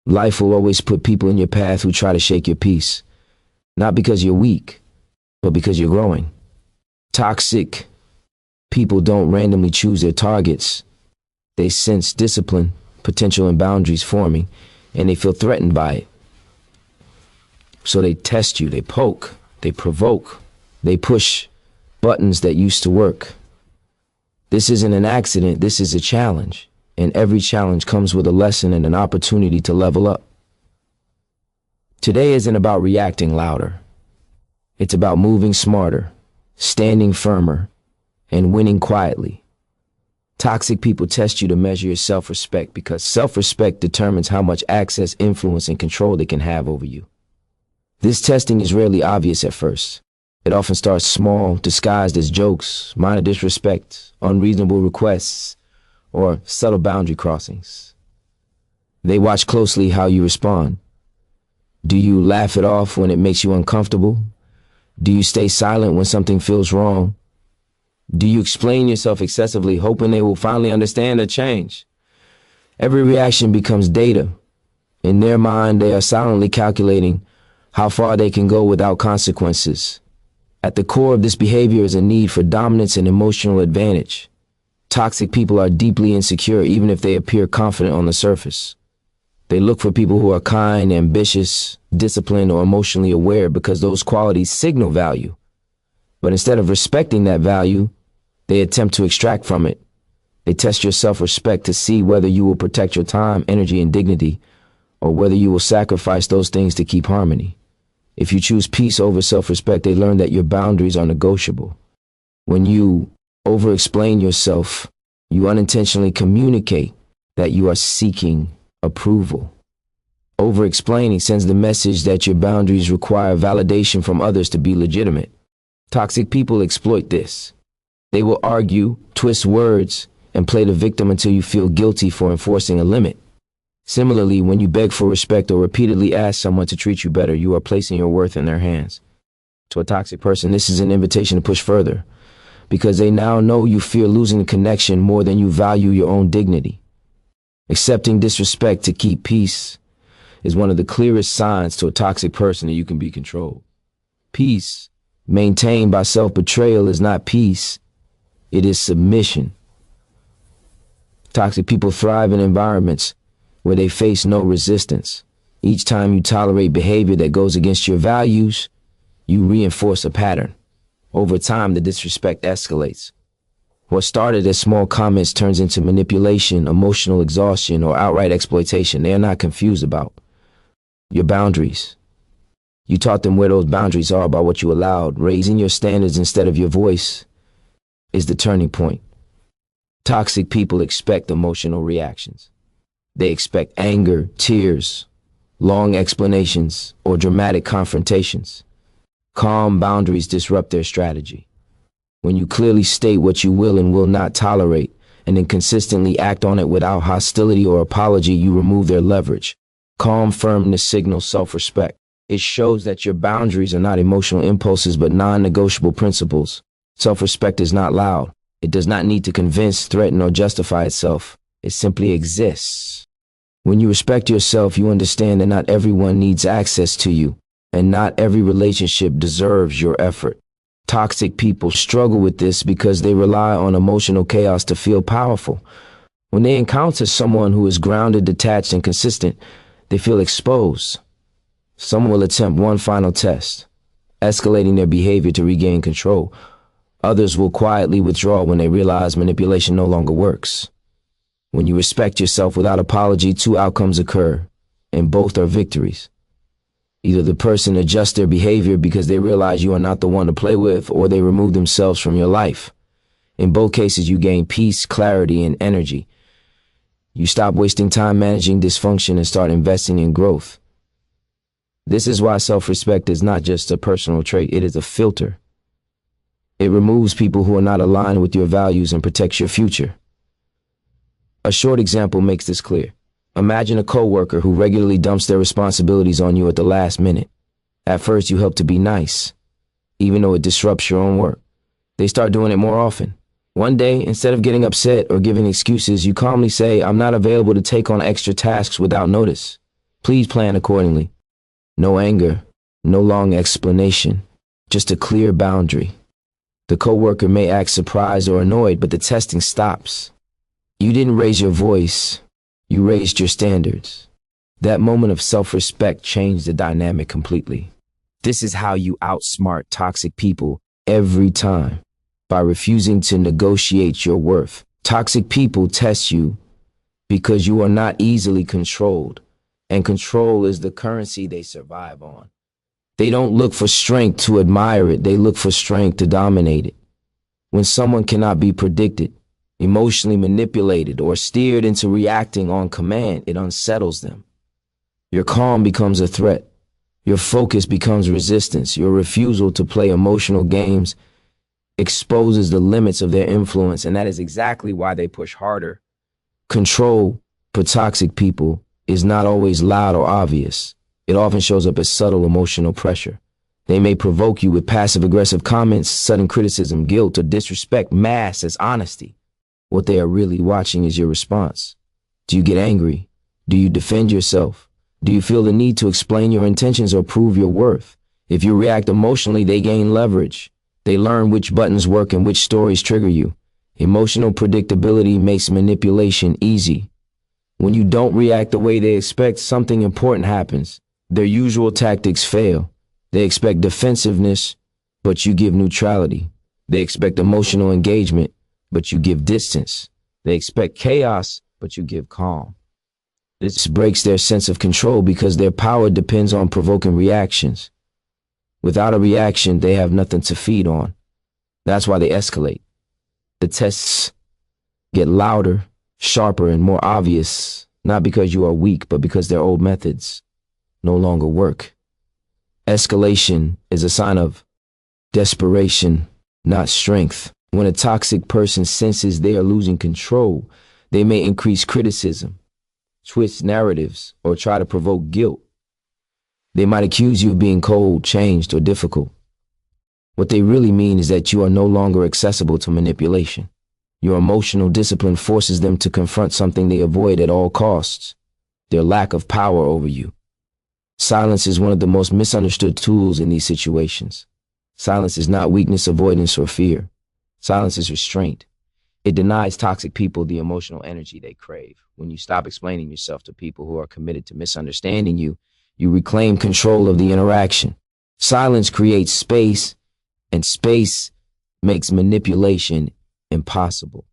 Life will always put people in your path who try to shake your peace, not because you're weak, but because you're growing. Toxic people don't randomly choose their targets. They sense discipline, potential, and boundaries forming, and they feel threatened by it. So they test you, they poke, they provoke, they push buttons that used to work. This isn't an accident, this is a challenge. And every challenge comes with a lesson and an opportunity to level up. Today isn't about reacting louder. It's about moving smarter, standing firmer, and winning quietly. Toxic people test you to measure your self-respect because self-respect determines how much access, influence, and control they can have over you. This testing is rarely obvious at first. It often starts small, disguised as jokes, minor disrespect, unreasonable requests, or subtle boundary crossings. They watch closely how you respond. Do you laugh it off when it makes you uncomfortable? Do you stay silent when something feels wrong? Do you explain yourself excessively, hoping they will finally understand or change? Every reaction becomes data. In their mind, they are silently calculating how far they can go without consequences. At the core of this behavior is a need for dominance and emotional advantage. Toxic people are deeply insecure even if they appear confident on the surface. They look for people who are kind, ambitious, disciplined, or emotionally aware because those qualities signal value. But instead of respecting that value, they attempt to extract from it. They test your self-respect to see whether you will protect your time, energy, and dignity, or whether you will sacrifice those things to keep harmony. If you choose peace over self-respect, they learn that your boundaries are negotiable. When you over-explain yourself, you unintentionally communicate that you are seeking approval. Over-explaining sends the message that your boundaries require validation from others to be legitimate. Toxic people exploit this. They will argue, twist words, and play the victim until you feel guilty for enforcing a limit. Similarly, when you beg for respect or repeatedly ask someone to treat you better, you are placing your worth in their hands. To a toxic person, this is an invitation to push further, because they now know you fear losing the connection more than you value your own dignity. Accepting disrespect to keep peace is one of the clearest signs to a toxic person that you can be controlled. Peace maintained by self-betrayal is not peace, it is submission. Toxic people thrive in environments where they face no resistance. Each time you tolerate behavior that goes against your values, you reinforce a pattern. Over time, the disrespect escalates. What started as small comments turns into manipulation, emotional exhaustion, or outright exploitation. They are not confused about your boundaries. You taught them where those boundaries are by what you allowed. Raising your standards instead of your voice is the turning point. Toxic people expect emotional reactions. They expect anger, tears, long explanations, or dramatic confrontations. Calm boundaries disrupt their strategy. When you clearly state what you will and will not tolerate, and then consistently act on it without hostility or apology, you remove their leverage. Calm firmness signals self-respect. It shows that your boundaries are not emotional impulses but non-negotiable principles. Self-respect is not loud. It does not need to convince, threaten, or justify itself. It simply exists. When you respect yourself, you understand that not everyone needs access to you, and not every relationship deserves your effort. Toxic people struggle with this because they rely on emotional chaos to feel powerful. When they encounter someone who is grounded, detached, and consistent, they feel exposed. Some will attempt one final test, escalating their behavior to regain control. Others will quietly withdraw when they realize manipulation no longer works. When you respect yourself without apology, two outcomes occur, and both are victories. Either the person adjusts their behavior because they realize you are not the one to play with, or they remove themselves from your life. In both cases, you gain peace, clarity, and energy. You stop wasting time managing dysfunction and start investing in growth. This is why self-respect is not just a personal trait, it is a filter. It removes people who are not aligned with your values and protects your future. A short example makes this clear. Imagine a coworker who regularly dumps their responsibilities on you at the last minute. At first, you help to be nice, even though it disrupts your own work. They start doing it more often. One day, instead of getting upset or giving excuses, you calmly say, "I'm not available to take on extra tasks without notice." Please plan accordingly. No anger, no long explanation, just a clear boundary. The coworker may act surprised or annoyed, but the testing stops. You didn't raise your voice, you raised your standards. That moment of self-respect changed the dynamic completely. This is how you outsmart toxic people every time, by refusing to negotiate your worth. Toxic people test you because you are not easily controlled, and control is the currency they survive on. They don't look for strength to admire it, they look for strength to dominate it. When someone cannot be predicted, emotionally manipulated, or steered into reacting on command, it unsettles them. Your calm becomes a threat. Your focus becomes resistance. Your refusal to play emotional games exposes the limits of their influence, and that is exactly why they push harder. Control for toxic people is not always loud or obvious. It often shows up as subtle emotional pressure. They may provoke you with passive-aggressive comments, sudden criticism, guilt, or disrespect masked as honesty. What they are really watching is your response. Do you get angry? Do you defend yourself? Do you feel the need to explain your intentions or prove your worth? If you react emotionally, they gain leverage. They learn which buttons work and which stories trigger you. Emotional predictability makes manipulation easy. When you don't react the way they expect, something important happens. Their usual tactics fail. They expect defensiveness, but you give neutrality. They expect emotional engagement, but you give distance. They expect chaos, but you give calm. This breaks their sense of control because their power depends on provoking reactions. Without a reaction, they have nothing to feed on. That's why they escalate. The tests get louder, sharper, and more obvious, not because you are weak, but because their old methods no longer work. Escalation is a sign of desperation, not strength. When a toxic person senses they are losing control, they may increase criticism, twist narratives, or try to provoke guilt. They might accuse you of being cold, changed, or difficult. What they really mean is that you are no longer accessible to manipulation. Your emotional discipline forces them to confront something they avoid at all costs: their lack of power over you. Silence is one of the most misunderstood tools in these situations. Silence is not weakness, avoidance, or fear. Silence is restraint. It denies toxic people the emotional energy they crave. When you stop explaining yourself to people who are committed to misunderstanding you, you reclaim control of the interaction. Silence creates space, and space makes manipulation impossible.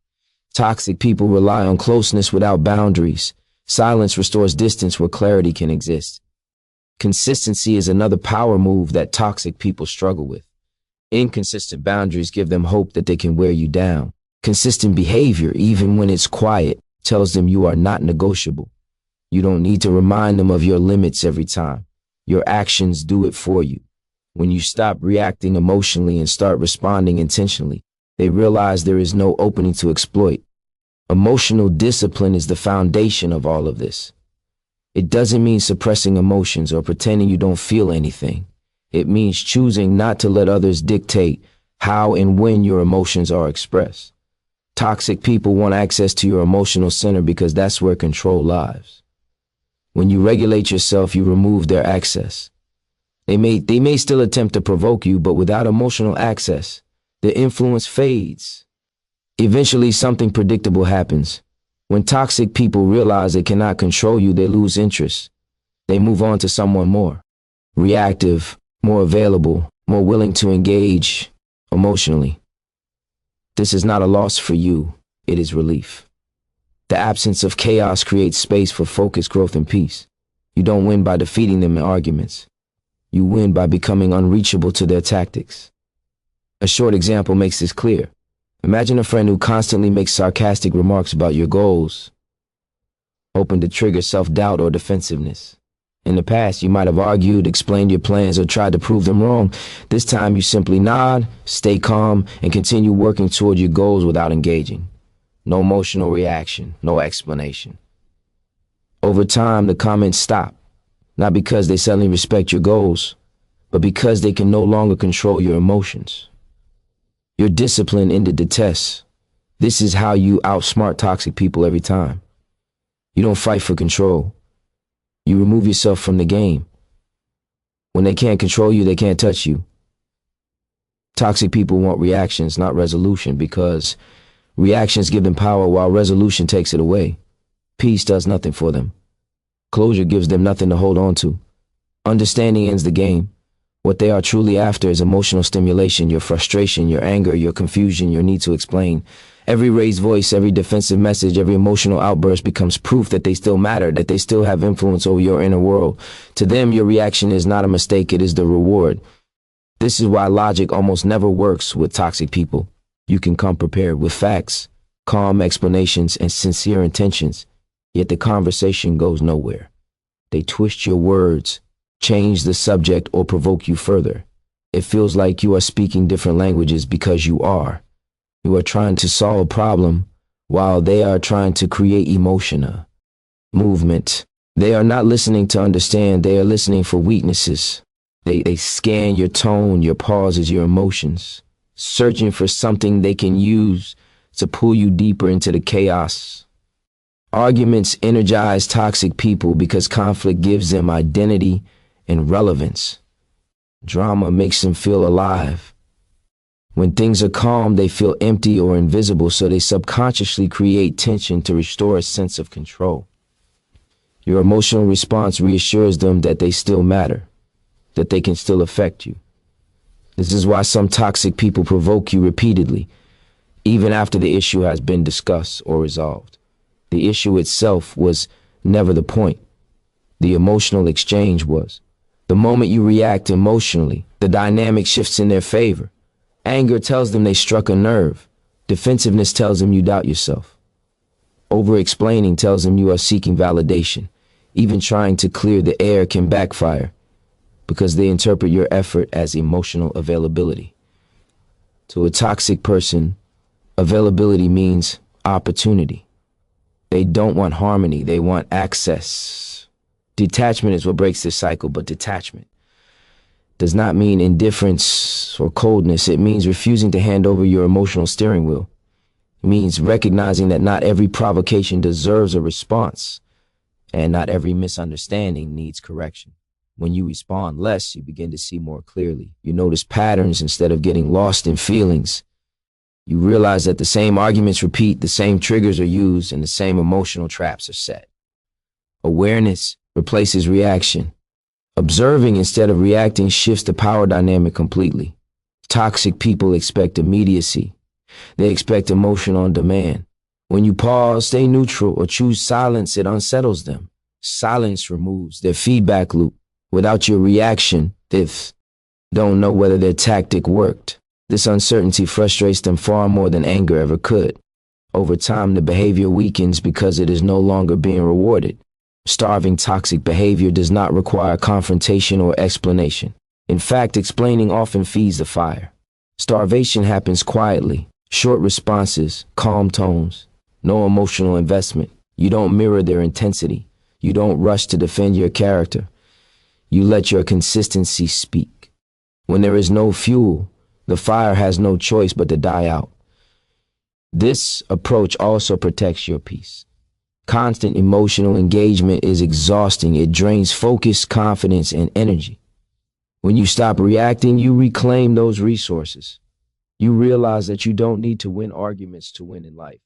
Toxic people rely on closeness without boundaries. Silence restores distance where clarity can exist. Consistency is another power move that toxic people struggle with. Inconsistent boundaries give them hope that they can wear you down. Consistent behavior, even when it's quiet, tells them you are not negotiable. You don't need to remind them of your limits every time. Your actions do it for you. When you stop reacting emotionally and start responding intentionally, they realize there is no opening to exploit. Emotional discipline is the foundation of all of this. It doesn't mean suppressing emotions or pretending you don't feel anything. It means choosing not to let others dictate how and when your emotions are expressed. Toxic people want access to your emotional center because that's where control lies. When you regulate yourself, you remove their access. They may still attempt to provoke you, but without emotional access, the influence fades. Eventually, something predictable happens. When toxic people realize they cannot control you, they lose interest. They move on to someone more reactive, more available, more willing to engage emotionally. This is not a loss for you, it is relief. The absence of chaos creates space for focus, growth, and peace. You don't win by defeating them in arguments. You win by becoming unreachable to their tactics. A short example makes this clear. Imagine a friend who constantly makes sarcastic remarks about your goals, hoping to trigger self-doubt or defensiveness. In the past, you might have argued, explained your plans, or tried to prove them wrong. This time, you simply nod, stay calm, and continue working toward your goals without engaging. No emotional reaction, no explanation. Over time, the comments stop, not because they suddenly respect your goals, but because they can no longer control your emotions. Your discipline ended the test. This is how you outsmart toxic people every time. You don't fight for control. You remove yourself from the game. When they can't control you, they can't touch you. Toxic people want reactions, not resolution, because reactions give them power while resolution takes it away. Peace does nothing for them. Closure gives them nothing to hold on to. Understanding ends the game. What they are truly after is emotional stimulation, your frustration, your anger, your confusion, your need to explain. Every raised voice, every defensive message, every emotional outburst becomes proof that they still matter, that they still have influence over your inner world. To them, your reaction is not a mistake, it is the reward. This is why logic almost never works with toxic people. You can come prepared with facts, calm explanations, and sincere intentions, yet the conversation goes nowhere. They twist your words, change the subject, or provoke you further. It feels like you are speaking different languages because you are. You are trying to solve a problem while they are trying to create emotion, movement. They are not listening to understand, they are listening for weaknesses. They scan your tone, your pauses, your emotions, searching for something they can use to pull you deeper into the chaos. Arguments energize toxic people because conflict gives them identity and relevance. Drama makes them feel alive. When things are calm, they feel empty or invisible, so they subconsciously create tension to restore a sense of control. Your emotional response reassures them that they still matter, that they can still affect you. This is why some toxic people provoke you repeatedly, even after the issue has been discussed or resolved. The issue itself was never the point. The emotional exchange was. The moment you react emotionally, the dynamic shifts in their favor. Anger tells them they struck a nerve. Defensiveness tells them you doubt yourself. Over-explaining tells them you are seeking validation. Even trying to clear the air can backfire, because they interpret your effort as emotional availability. To a toxic person, availability means opportunity. They don't want harmony, they want access. Detachment is what breaks this cycle, but detachment does not mean indifference or coldness. It means refusing to hand over your emotional steering wheel. It means recognizing that not every provocation deserves a response, and not every misunderstanding needs correction. When you respond less, you begin to see more clearly. You notice patterns instead of getting lost in feelings. You realize that the same arguments repeat, the same triggers are used, and the same emotional traps are set. Awareness replaces reaction. Observing instead of reacting shifts the power dynamic completely. Toxic people expect immediacy. They expect emotion on demand. When you pause, stay neutral, or choose silence, it unsettles them. Silence removes their feedback loop. Without your reaction, they don't know whether their tactic worked. This uncertainty frustrates them far more than anger ever could. Over time, the behavior weakens because it is no longer being rewarded. Starving toxic behavior does not require confrontation or explanation. In fact, explaining often feeds the fire. Starvation happens quietly. Short responses, calm tones, no emotional investment. You don't mirror their intensity. You don't rush to defend your character. You let your consistency speak. When there is no fuel, the fire has no choice but to die out. This approach also protects your peace. Constant emotional engagement is exhausting. It drains focus, confidence, and energy. When you stop reacting, you reclaim those resources. You realize that you don't need to win arguments to win in life.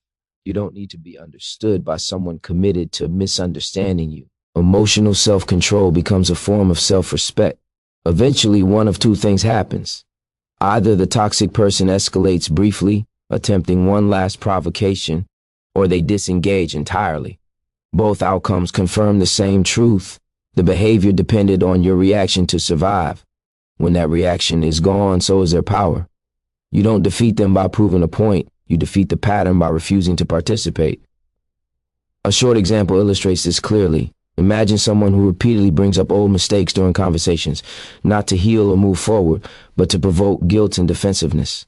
You don't need to be understood by someone committed to misunderstanding you. Emotional self-control becomes a form of self-respect. Eventually, one of two things happens. Either the toxic person escalates briefly, attempting one last provocation, or they disengage entirely. Both outcomes confirm the same truth. The behavior depended on your reaction to survive. When that reaction is gone, so is their power. You don't defeat them by proving a point. You defeat the pattern by refusing to participate. A short example illustrates this clearly. Imagine someone who repeatedly brings up old mistakes during conversations, not to heal or move forward, but to provoke guilt and defensiveness.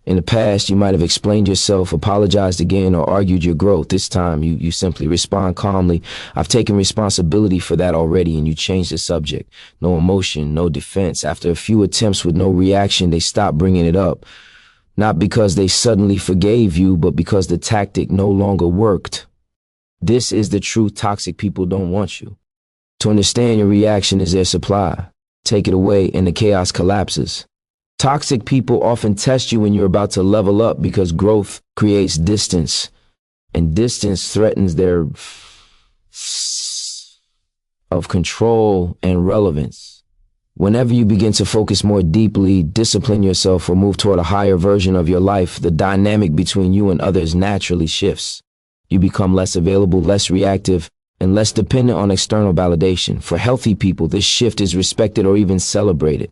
In the past, you might have explained yourself, apologized again, or argued your growth. This time, you simply respond calmly. I've taken responsibility for that already, and you change the subject. No emotion, no defense. After a few attempts with no reaction, they stop bringing it up. Not because they suddenly forgave you, but because the tactic no longer worked. This is the truth. Toxic people don't want you. To understand your reaction is their supply. Take it away and the chaos collapses. Toxic people often test you when you're about to level up because growth creates distance, and distance threatens their of control and relevance. Whenever you begin to focus more deeply, discipline yourself, or move toward a higher version of your life, the dynamic between you and others naturally shifts. You become less available, less reactive, and less dependent on external validation. For healthy people, this shift is respected or even celebrated.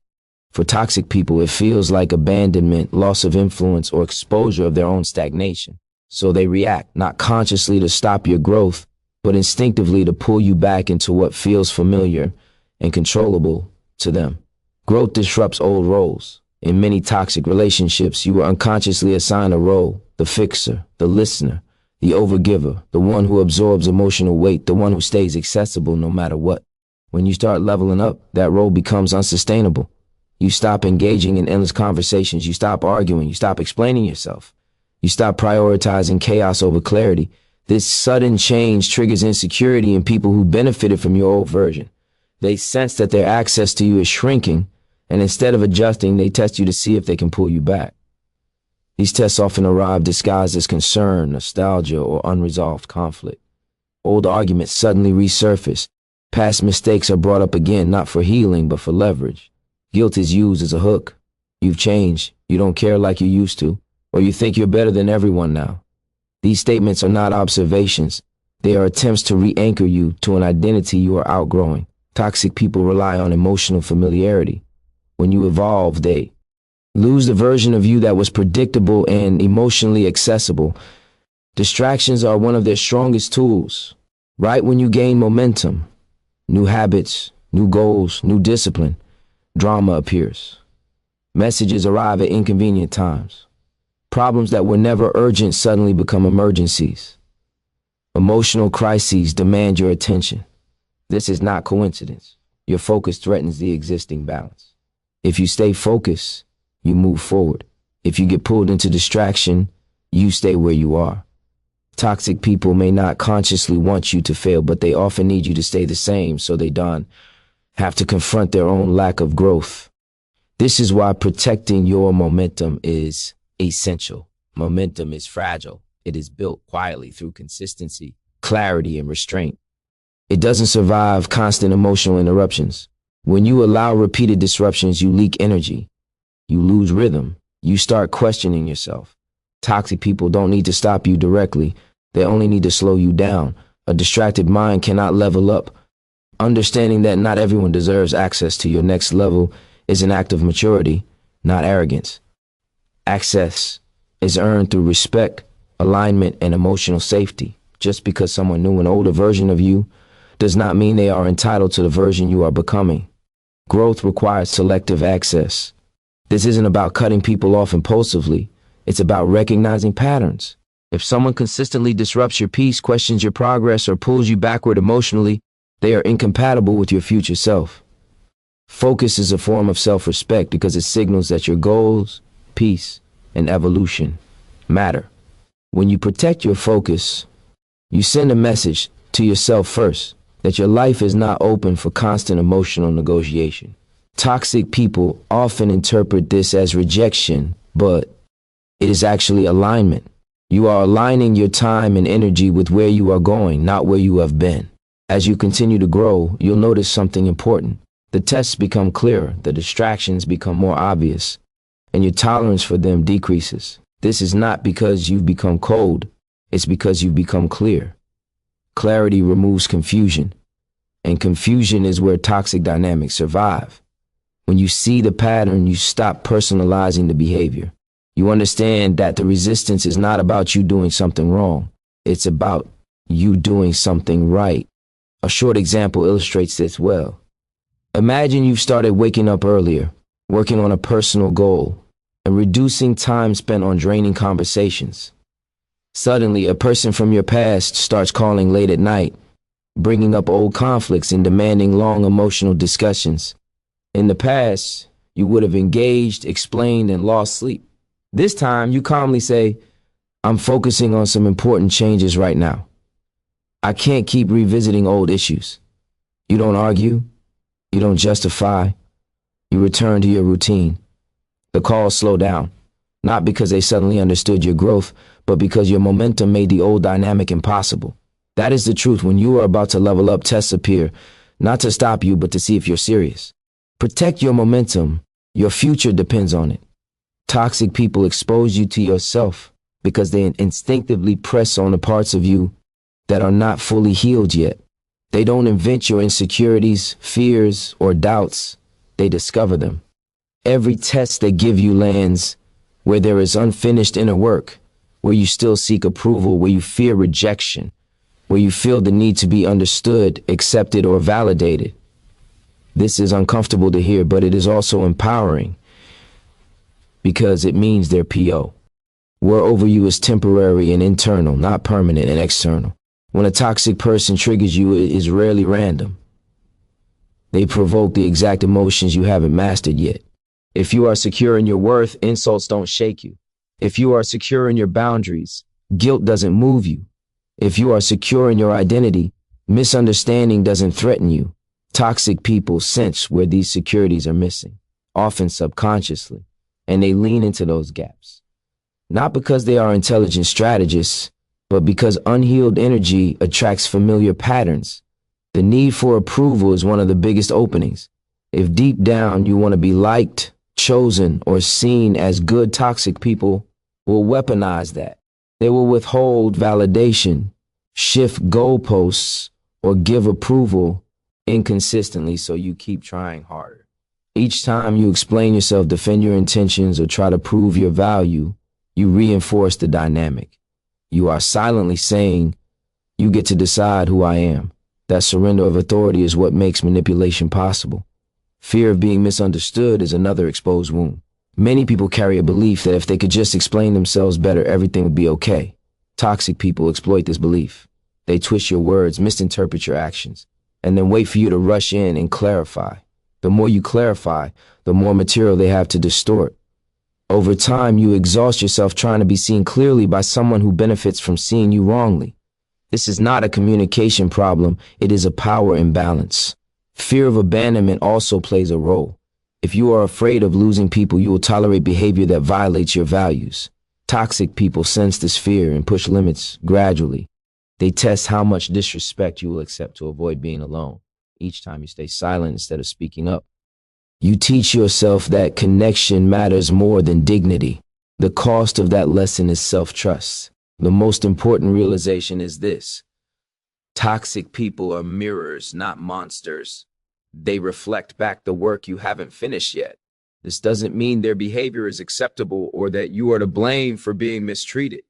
For toxic people, it feels like abandonment, loss of influence, or exposure of their own stagnation. So they react, not consciously to stop your growth, but instinctively to pull you back into what feels familiar and controllable to them. Growth disrupts old roles. In many toxic relationships, you were unconsciously assigned a role: the fixer, the listener, the overgiver, the one who absorbs emotional weight, the one who stays accessible no matter what. When you start leveling up, that role becomes unsustainable. You stop engaging in endless conversations. You stop arguing. You stop explaining yourself. You stop prioritizing chaos over clarity. This sudden change triggers insecurity in people who benefited from your old version. They sense that their access to you is shrinking, and instead of adjusting, they test you to see if they can pull you back. These tests often arrive disguised as concern, nostalgia, or unresolved conflict. Old arguments suddenly resurface. Past mistakes are brought up again, not for healing, but for leverage. Guilt is used as a hook. You've changed. You don't care like you used to, or you think you're better than everyone now. These statements are not observations. They are attempts to re-anchor you to an identity you are outgrowing. Toxic people rely on emotional familiarity. When you evolve, they lose the version of you that was predictable and emotionally accessible. Distractions are one of their strongest tools. Right when you gain momentum, new habits, new goals, new discipline, drama appears. Messages arrive at inconvenient times. Problems that were never urgent suddenly become emergencies. Emotional crises demand your attention. This is not coincidence. Your focus threatens the existing balance. If you stay focused, you move forward. If you get pulled into distraction, you stay where you are. Toxic people may not consciously want you to fail, but they often need you to stay the same, so they don't have to confront their own lack of growth. This is why protecting your momentum is essential. Momentum is fragile. It is built quietly through consistency, clarity, and restraint. It doesn't survive constant emotional interruptions. When you allow repeated disruptions, you leak energy. You lose rhythm. You start questioning yourself. Toxic people don't need to stop you directly. They only need to slow you down. A distracted mind cannot level up. Understanding that not everyone deserves access to your next level is an act of maturity, not arrogance. Access is earned through respect, alignment, and emotional safety. Just because someone knew an older version of you does not mean they are entitled to the version you are becoming. Growth requires selective access. This isn't about cutting people off impulsively. It's about recognizing patterns. If someone consistently disrupts your peace, questions your progress, or pulls you backward emotionally, they are incompatible with your future self. Focus is a form of self-respect because it signals that your goals, peace, and evolution matter. When you protect your focus, you send a message to yourself first that your life is not open for constant emotional negotiation. Toxic people often interpret this as rejection, but it is actually alignment. You are aligning your time and energy with where you are going, not where you have been. As you continue to grow, you'll notice something important. The tests become clearer, the distractions become more obvious, and your tolerance for them decreases. This is not because you've become cold, it's because you've become clear. Clarity removes confusion, and confusion is where toxic dynamics survive. When you see the pattern, you stop personalizing the behavior. You understand that the resistance is not about you doing something wrong. It's about you doing something right. A short example illustrates this well. Imagine you've started waking up earlier, working on a personal goal, and reducing time spent on draining conversations. Suddenly, a person from your past starts calling late at night, bringing up old conflicts and demanding long emotional discussions. In the past, you would have engaged, explained, and lost sleep. This time, you calmly say, "I'm focusing on some important changes right now. I can't keep revisiting old issues." You don't argue. You don't justify. You return to your routine. The calls slow down, not because they suddenly understood your growth, but because your momentum made the old dynamic impossible. That is the truth. When you are about to level up, tests appear, not to stop you, but to see if you're serious. Protect your momentum. Your future depends on it. Toxic people expose you to yourself because they instinctively press on the parts of you that are not fully healed yet. They don't invent your insecurities, fears, or doubts. They discover them. Every test they give you lands where there is unfinished inner work, where you still seek approval, where you fear rejection, where you feel the need to be understood, accepted, or validated. This is uncomfortable to hear, but it is also empowering because it means they're PO. War over you is temporary and internal, not permanent and external. When a toxic person triggers you, it is rarely random. They provoke the exact emotions you haven't mastered yet. If you are secure in your worth, insults don't shake you. If you are secure in your boundaries, guilt doesn't move you. If you are secure in your identity, misunderstanding doesn't threaten you. Toxic people sense where these securities are missing, often subconsciously, and they lean into those gaps. Not because they are intelligent strategists, but because unhealed energy attracts familiar patterns. The need for approval is one of the biggest openings. If deep down you want to be liked, chosen, or seen as good, toxic people will weaponize that. They will withhold validation, shift goalposts, or give approval inconsistently so you keep trying harder. Each time you explain yourself, defend your intentions, or try to prove your value, you reinforce the dynamic. You are silently saying, you get to decide who I am. That surrender of authority is what makes manipulation possible. Fear of being misunderstood is another exposed wound. Many people carry a belief that if they could just explain themselves better, everything would be okay. Toxic people exploit this belief. They twist your words, misinterpret your actions, and then wait for you to rush in and clarify. The more you clarify, the more material they have to distort. Over time, you exhaust yourself trying to be seen clearly by someone who benefits from seeing you wrongly. This is not a communication problem, it is a power imbalance. Fear of abandonment also plays a role. If you are afraid of losing people, you will tolerate behavior that violates your values. Toxic people sense this fear and push limits gradually. They test how much disrespect you will accept to avoid being alone. Each time you stay silent instead of speaking up, you teach yourself that connection matters more than dignity. The cost of that lesson is self-trust. The most important realization is this: toxic people are mirrors, not monsters. They reflect back the work you haven't finished yet. This doesn't mean their behavior is acceptable or that you are to blame for being mistreated.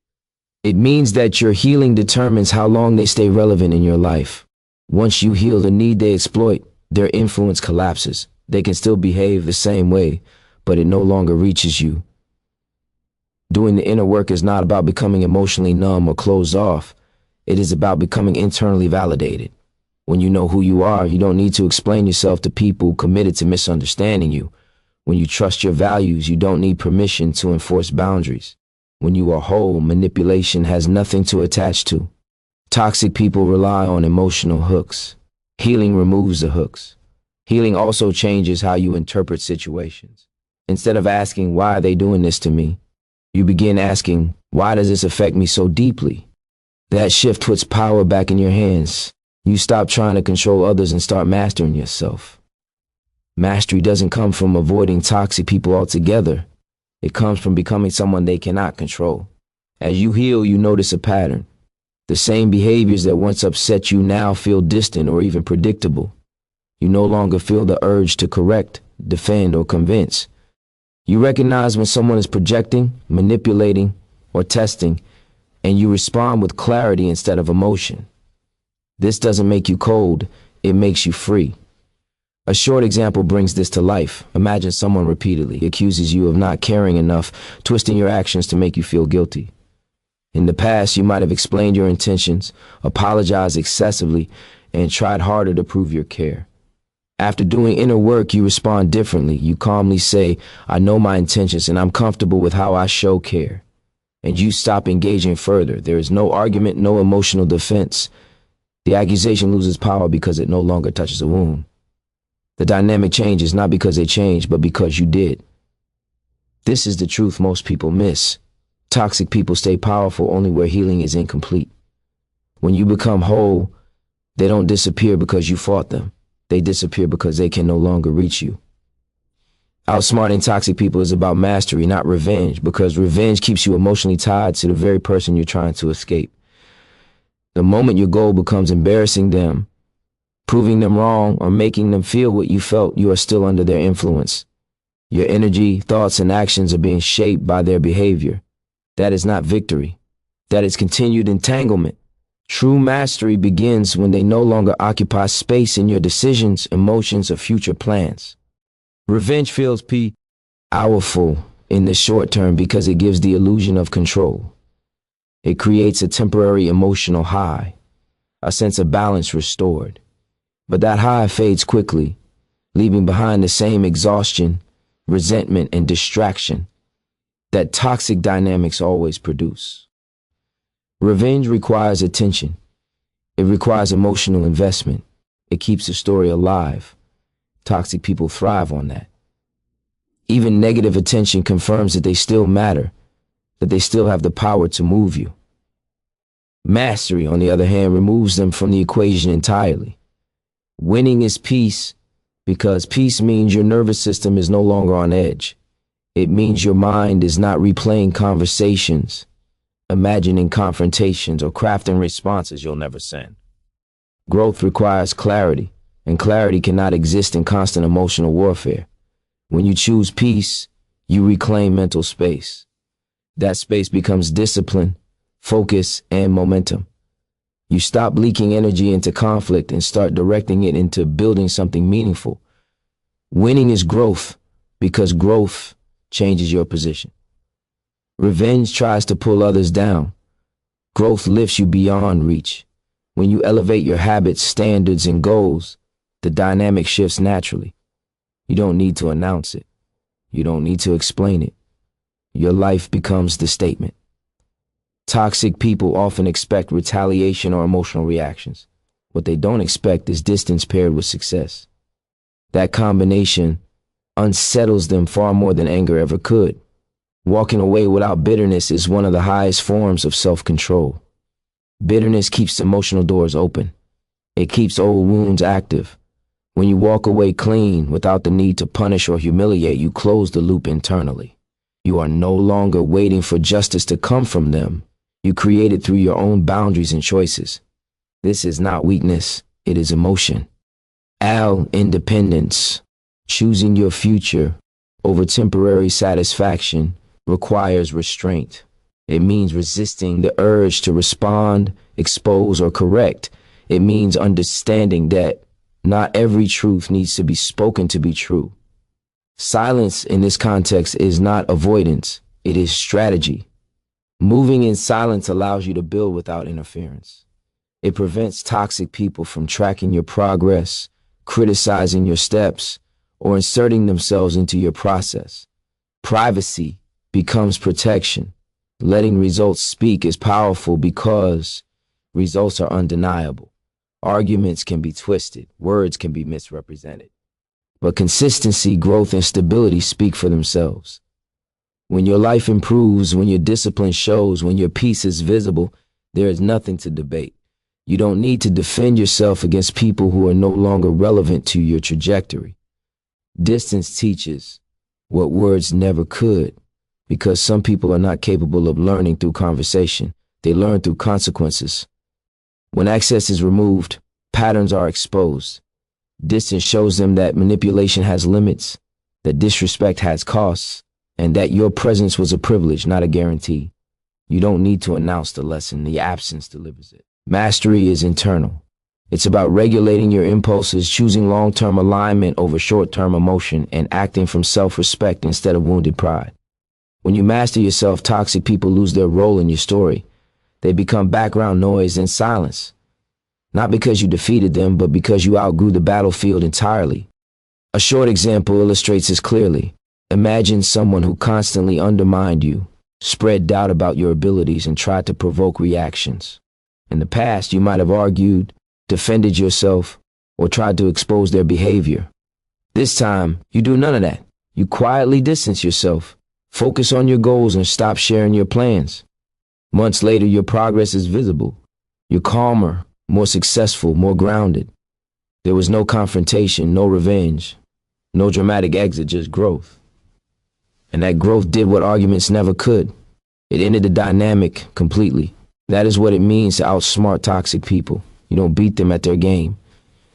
It means that your healing determines how long they stay relevant in your life. Once you heal the need they exploit, their influence collapses. They can still behave the same way, but it no longer reaches you. Doing the inner work is not about becoming emotionally numb or closed off. It is about becoming internally validated. When you know who you are, you don't need to explain yourself to people committed to misunderstanding you. When you trust your values, you don't need permission to enforce boundaries. When you are whole, manipulation has nothing to attach to. Toxic people rely on emotional hooks. Healing removes the hooks. Healing also changes how you interpret situations. Instead of asking, why are they doing this to me? You begin asking, why does this affect me so deeply? That shift puts power back in your hands. You stop trying to control others and start mastering yourself. Mastery doesn't come from avoiding toxic people altogether. It comes from becoming someone they cannot control. As you heal, you notice a pattern. The same behaviors that once upset you now feel distant or even predictable. You no longer feel the urge to correct, defend, or convince. You recognize when someone is projecting, manipulating, or testing, and you respond with clarity instead of emotion. This doesn't make you cold, it makes you free. A short example brings this to life. Imagine someone repeatedly accuses you of not caring enough, twisting your actions to make you feel guilty. In the past, you might have explained your intentions, apologized excessively, and tried harder to prove your care. After doing inner work, you respond differently. You calmly say, I know my intentions and I'm comfortable with how I show care. And you stop engaging further. There is no argument, no emotional defense. The accusation loses power because it no longer touches a wound. The dynamic changes not because they changed, but because you did. This is the truth most people miss. Toxic people stay powerful only where healing is incomplete. When you become whole, they don't disappear because you fought them. They disappear because they can no longer reach you. Outsmarting toxic people is about mastery, not revenge, because revenge keeps you emotionally tied to the very person you're trying to escape. The moment your goal becomes embarrassing them, proving them wrong, or making them feel what you felt, you are still under their influence. Your energy, thoughts, and actions are being shaped by their behavior. That is not victory. That is continued entanglement. True mastery begins when they no longer occupy space in your decisions, emotions, or future plans. Revenge feels powerful in the short term because it gives the illusion of control. It creates a temporary emotional high, a sense of balance restored. But that high fades quickly, leaving behind the same exhaustion, resentment, and distraction that toxic dynamics always produce. Revenge requires attention. It requires emotional investment. It keeps the story alive. Toxic people thrive on that. Even negative attention confirms that they still matter, that they still have the power to move you. Mastery, on the other hand, removes them from the equation entirely. Winning is peace because peace means your nervous system is no longer on edge. It means your mind is not replaying conversations, imagining confrontations, or crafting responses you'll never send. Growth requires clarity, and clarity cannot exist in constant emotional warfare. When you choose peace, you reclaim mental space. That space becomes discipline, focus, and momentum. You stop leaking energy into conflict and start directing it into building something meaningful. Winning is growth because growth changes your position. Revenge tries to pull others down. Growth lifts you beyond reach. When you elevate your habits, standards, and goals, the dynamic shifts naturally. You don't need to announce it. You don't need to explain it. Your life becomes the statement. Toxic people often expect retaliation or emotional reactions. What they don't expect is distance paired with success. That combination unsettles them far more than anger ever could. Walking away without bitterness is one of the highest forms of self-control. Bitterness keeps emotional doors open. It keeps old wounds active. When you walk away clean, without the need to punish or humiliate, you close the loop internally. You are no longer waiting for justice to come from them. You create it through your own boundaries and choices. This is not weakness, it is emotion. Independence. Choosing your future over temporary satisfaction requires restraint. It means resisting the urge to respond, expose, or correct. It means understanding that not every truth needs to be spoken to be true. Silence in this context is not avoidance, it is strategy. Moving in silence allows you to build without interference. It prevents toxic people from tracking your progress, criticizing your steps, or inserting themselves into your process. Privacy becomes protection. Letting results speak is powerful because results are undeniable. Arguments can be twisted, words can be misrepresented. But consistency, growth, and stability speak for themselves. When your life improves, when your discipline shows, when your peace is visible, there is nothing to debate. You don't need to defend yourself against people who are no longer relevant to your trajectory. Distance teaches what words never could, because some people are not capable of learning through conversation. They learn through consequences. When access is removed, patterns are exposed. Distance shows them that manipulation has limits, that disrespect has costs, and that your presence was a privilege, not a guarantee. You don't need to announce the lesson, the absence delivers it. Mastery is internal. It's about regulating your impulses, choosing long-term alignment over short-term emotion, and acting from self-respect instead of wounded pride. When you master yourself, toxic people lose their role in your story. They become background noise and silence. Not because you defeated them, but because you outgrew the battlefield entirely. A short example illustrates this clearly. Imagine someone who constantly undermined you, spread doubt about your abilities, and tried to provoke reactions. In the past, you might have argued, defended yourself, or tried to expose their behavior. This time, you do none of that. You quietly distance yourself, focus on your goals, and stop sharing your plans. Months later, your progress is visible. You're calmer, more successful, more grounded. There was no confrontation, no revenge, no dramatic exit, just growth. And that growth did what arguments never could. It ended the dynamic completely. That is what it means to outsmart toxic people. You don't beat them at their game.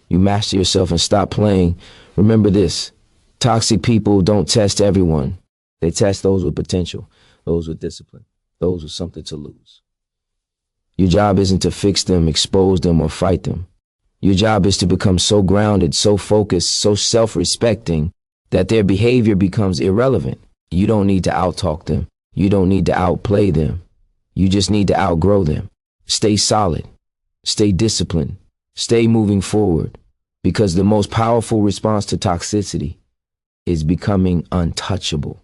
You master yourself and stop playing. Remember this, toxic people don't test everyone. They test those with potential, those with discipline, those with something to lose. Your job isn't to fix them, expose them, or fight them. Your job is to become so grounded, so focused, so self-respecting that their behavior becomes irrelevant. You don't need to outtalk them. You don't need to outplay them. You just need to outgrow them. Stay solid. Stay disciplined. Stay moving forward. Because the most powerful response to toxicity is becoming untouchable.